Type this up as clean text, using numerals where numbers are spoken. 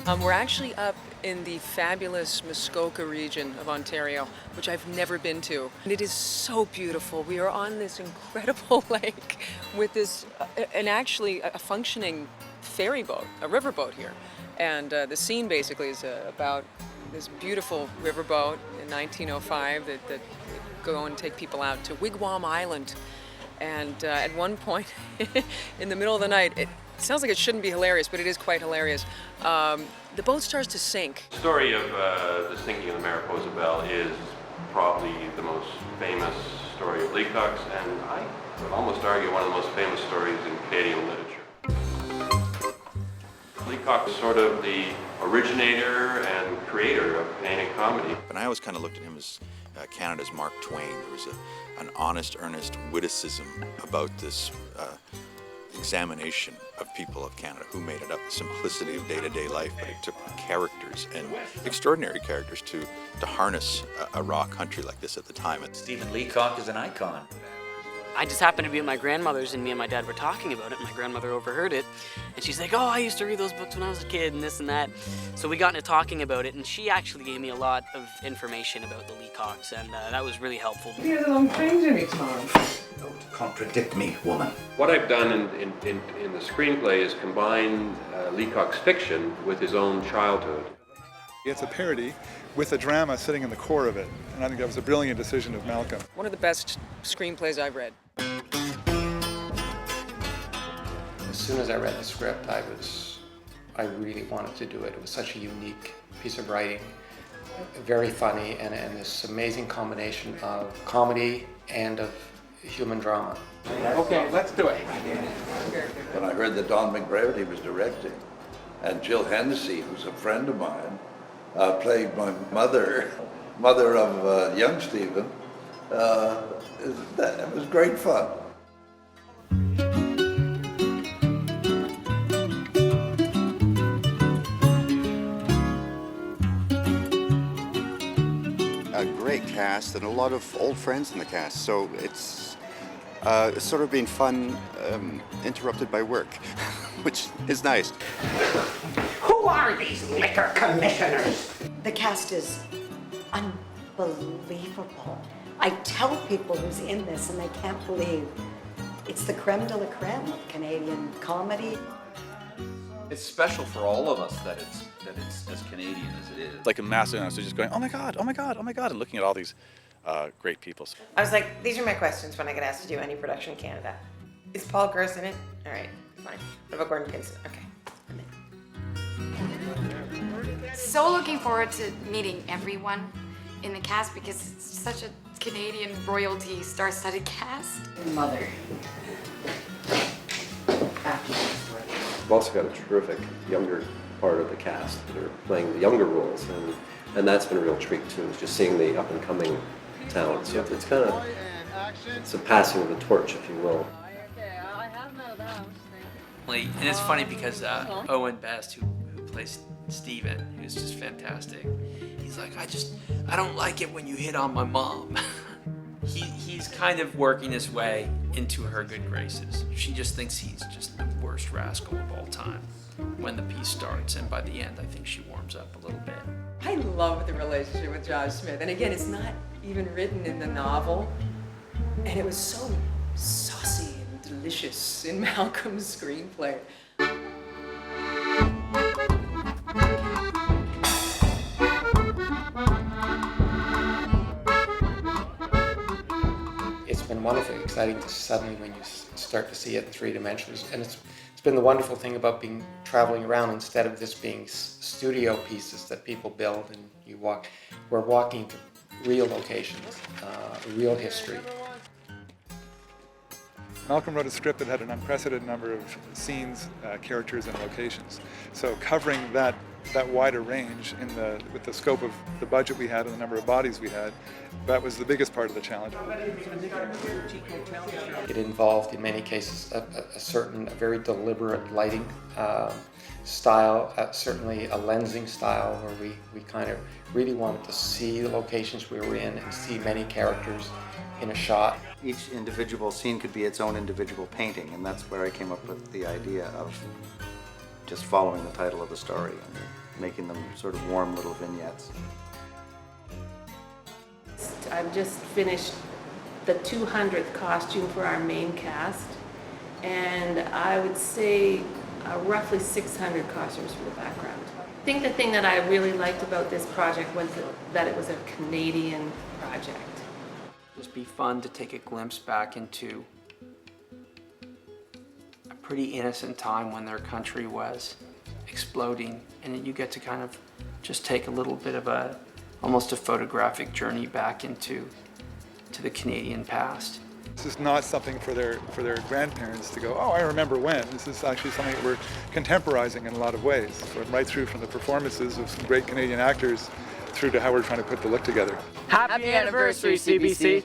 We're actually up in the fabulous Muskoka region of Ontario, which I've never been to. And it is so beautiful. We are on this incredible lake with this, actually a functioning ferry boat, a riverboat here. And the scene basically is about this beautiful riverboat in 1905 that go and take people out to Wigwam Island. And at one point in the middle of the night, it sounds like it shouldn't be hilarious, but it is quite hilarious. The boat starts to sink. The story of the sinking of the Mariposa Belle is probably the most famous story of Leacock's, and I would almost argue one of the most famous stories in Canadian literature. Leacock is sort of the originator and creator of Canadian comedy. And I always kind of looked at him as Canada's Mark Twain. There was an honest, earnest witticism about this examination of people of Canada, who made it up, the simplicity of day-to-day life, but it took characters, and extraordinary characters, to harness a raw country like this at the time. Stephen Leacock is an icon. I just happened to be at my grandmother's, and me and my dad were talking about it. My grandmother overheard it, and she's like, "Oh, I used to read those books when I was a kid," and this and that. So we got into talking about it, and she actually gave me a lot of information about the Leacocks, and that was really helpful. He has a long train journey tomorrow. Don't contradict me, woman. What I've done in the screenplay is combine Leacock's fiction with his own childhood. It's a parody with a drama sitting in the core of it, and I think that was a brilliant decision of Malcolm. One of the best screenplays I've read. As soon as I read the script, I really wanted to do it. It was such a unique piece of writing, very funny, and this amazing combination of comedy and of human drama. Okay, let's do it. When I heard that Don McBrady was directing, and Jill Hennessy, who's a friend of mine, played my mother of young Stephen, it was great fun. A great cast and a lot of old friends in the cast, so it's sort of been fun, interrupted by work, which is nice. Who are these liquor commissioners? The cast is unbelievable. I tell people who's in this and they can't believe it's the creme de la creme of Canadian comedy. It's special for all of us that it's as Canadian as it is. Like a massive, so just going, oh my God, oh my God, oh my God, and looking at all these great people. I was like, these are my questions when I get asked to do any production in Canada. Is Paul Gross in it? All right, fine. What about Gordon Kinston? Okay, I'm in. So looking forward to meeting everyone in the cast because it's such a Canadian royalty star-studded cast. Mother. We've also got a terrific younger part of the cast that are playing the younger roles, and that's been a real treat too, is just seeing the up-and-coming talent. So it's kind of, it's a passing of the torch, if you will. And it's funny because Owen Best, who plays Stephen, who's just fantastic, he's like, I don't like it when you hit on my mom. He's kind of working his way into her good graces. She just thinks he's just the worst rascal of all time when the piece starts, and by the end I think she warms up a little bit. I love the relationship with Josh Smith, and again, it's not even written in the novel, and it was so saucy and delicious in Malcolm's screenplay. It's been wonderfully exciting to suddenly, when you start to see it in 3 dimensions, and it's been the wonderful thing about traveling around. Instead of this being studio pieces that people build and you walk, we're walking to real locations, real history. Malcolm wrote a script that had an unprecedented number of scenes, characters, and locations. So covering that wider range with the scope of the budget we had and the number of bodies we had, that was the biggest part of the challenge. It involved, in many cases, a very deliberate lighting style, certainly a lensing style, where we kind of really wanted to see the locations we were in and see many characters in a shot. Each individual scene could be its own individual painting, and that's where I came up with the idea of just following the title of the story. making them sort of warm little vignettes. I've just finished the 200th costume for our main cast, and I would say roughly 600 costumes for the background. I think the thing that I really liked about this project was that it was a Canadian project. Just be fun to take a glimpse back into a pretty innocent time when their country was exploding, and then you get to kind of just take a little bit of almost a photographic journey back into the Canadian past. This is not something for their grandparents to go, oh, I remember when. This is actually something that we're contemporizing in a lot of ways, right through from the performances of some great Canadian actors through to how we're trying to put the look together. Happy anniversary, CBC!